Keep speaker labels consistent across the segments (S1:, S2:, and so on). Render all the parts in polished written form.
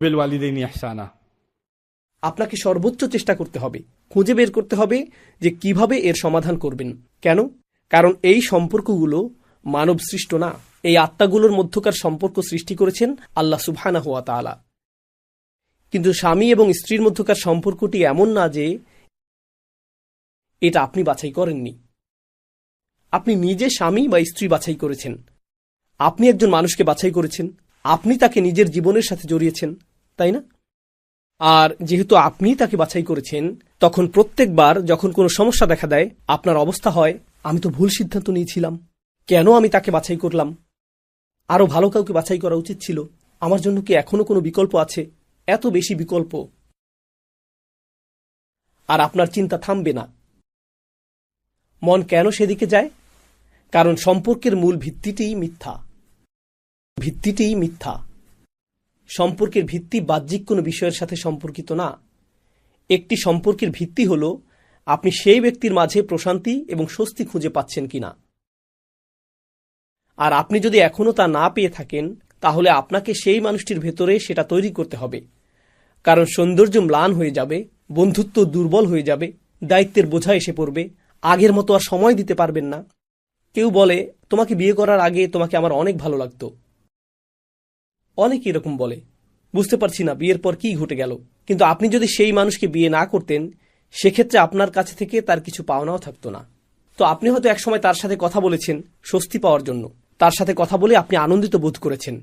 S1: বিল ওয়ালিদাইনি ইহসানা।
S2: আপনাকে সর্বোচ্চ চেষ্টা করতে হবে, খুঁজে বের করতে হবে যে কিভাবে এর সমাধান করবেন। কেন? কারণ এই সম্পর্কগুলো মানব সৃষ্ট না, এই আত্মাগুলোর মধ্যকার সম্পর্ক সৃষ্টি করেছেন আল্লাহ সুবহানাহু ওয়া তাআলা। কিন্তু স্বামী এবং স্ত্রীর মধ্যকার সম্পর্কটি এমন না যে এটা আপনি বাছাই করেননি। আপনি নিজে স্বামী বা স্ত্রী বাছাই করেছেন, আপনি একজন মানুষকে বাছাই করেছেন, আপনি তাকে নিজের জীবনের সাথে জড়িয়েছেন, তাই না? আর যেহেতু আপনি তাকে বাছাই করেছেন, তখন প্রত্যেকবার যখন কোনো সমস্যা দেখা দেয় আপনার অবস্থা হয়, আমি তো ভুল সিদ্ধান্ত নিয়েছিলাম, কেন আমি তাকে বাছাই করলাম, আরো ভালো কাউকে বাছাই করা উচিত ছিল, আমার জন্য কি এখনো কোনো বিকল্প আছে? এত বেশি বিকল্প। আর আপনার চিন্তা থামবে না। মন কেন সেদিকে যায়? কারণ সম্পর্কের মূল ভিত্তিটিই মিথ্যা। সম্পর্কের ভিত্তি বাহ্যিক কোনো বিষয়ের সাথে সম্পর্কিত না। একটি সম্পর্কের ভিত্তি হল আপনি সেই ব্যক্তির মাঝে প্রশান্তি এবং স্বস্তি খুঁজে পাচ্ছেন কিনা। আর আপনি যদি এখনো তা না পেয়ে থাকেন, তাহলে আপনাকে সেই মানুষটির ভেতরে সেটা তৈরি করতে হবে। কারণ সৌন্দর্য ম্লান হয়ে যাবে, বন্ধুত্ব দুর্বল হয়ে যাবে, দায়িত্বের বোঝা এসে পড়বে, আগের মতো আর সময় দিতে পারবেন না। কেউ বলে, তোমাকে বিয়ে করার আগে তোমাকে আমার অনেক ভালো লাগতো। অনেকে এরকম বলে, বুঝতে পারছি না বিয়ের পর কি ঘটে গেল। কিন্তু আপনি যদি সেই মানুষকে বিয়ে না করতেন, সেক্ষেত্রে আপনার কাছে থেকে তার কিছু পাওনাও থাকতো না। তো আপনি হয়তো একসময় তার সাথে কথা বলেছেন স্বস্তি পাওয়ার জন্য, তার সাথে কথা বলে আপনি আনন্দিত বোধ করেছেন,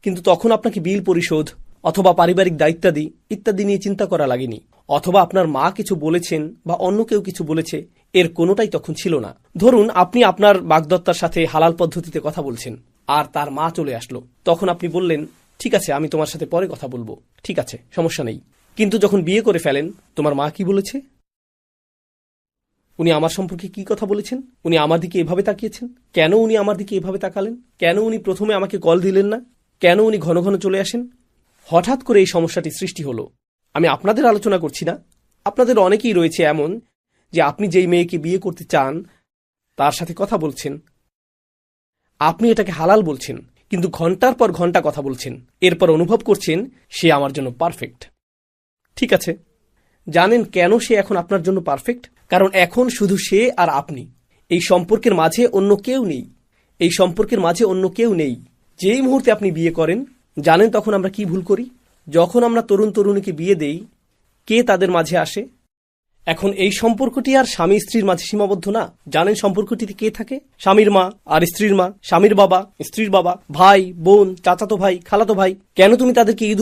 S2: কিন্তু তখন আপনাকে বিল পরিশোধ অথবা পারিবারিক দায়িত্বাদি ইত্যাদি নিয়ে চিন্তা করা লাগেনি। অথবা আপনার মা কিছু বলেছেন বা অন্য কেউ কিছু বলেছে, এর কোনোটাই তখন ছিল না। ধরুন আপনি আপনার বাগদত্তার সাথে হালাল পদ্ধতিতে কথা বলছেন, আর তার মা চলে আসলো। তখন আপনি বললেন, ঠিক আছে, আমি তোমার সাথে পরে কথা বলবো, ঠিক আছে, সমস্যা নেই। কিন্তু যখন বিয়ে করে ফেলেন, তোমার মা কি বলেছে? উনি আমার সম্পর্কে কি কথা বলেছেন? উনি আমার দিকে এভাবে তাকিয়েছেন কেন? উনি আমার দিকে এভাবে তাকালেন কেন? উনি প্রথমে আমাকে কল দিলেন না কেন? উনি ঘন ঘন চলে আসেন। হঠাৎ করে এই সমস্যাটি সৃষ্টি হলো। আমি আপনাদের আলোচনা করছি না, আপনাদের অনেকেই রয়েছে এমন যে আপনি যেই মেয়েকে বিয়ে করতে চান তার সাথে কথা বলছেন, আপনি এটাকে হালাল বলছেন, কিন্তু ঘন্টার পর ঘন্টা কথা বলছেন, এরপর অনুভব করছেন সে আমার জন্য পারফেক্ট। ঠিক আছে, জানেন কেন সে এখন আপনার জন্য পারফেক্ট? কারণ এখন শুধু সে আর আপনি, এই সম্পর্কের মাঝে অন্য কেউ নেই। এই সম্পর্কের মাঝে অন্য কেউ নেই। যেই মুহূর্তে আপনি বিয়ে করেন, জানেন তখন আমরা কি ভুল করি? যখন আমরা তরুণ তরুণীকে বিয়ে দেই, কে তাদের মাঝে আসে? এখন এই সম্পর্কটি আর স্বামী স্ত্রীর মাঝে সীমাবদ্ধ না। জানেন সম্পর্কটিতে কে থাকে? স্বামীর মা আর স্ত্রীর মা, স্বামীর বাবা, স্ত্রীর বাবা, ভাই বোন, চাচাতো ভাই, খালাতো ভাই। কেন তুমি তাদেরকে ঈদ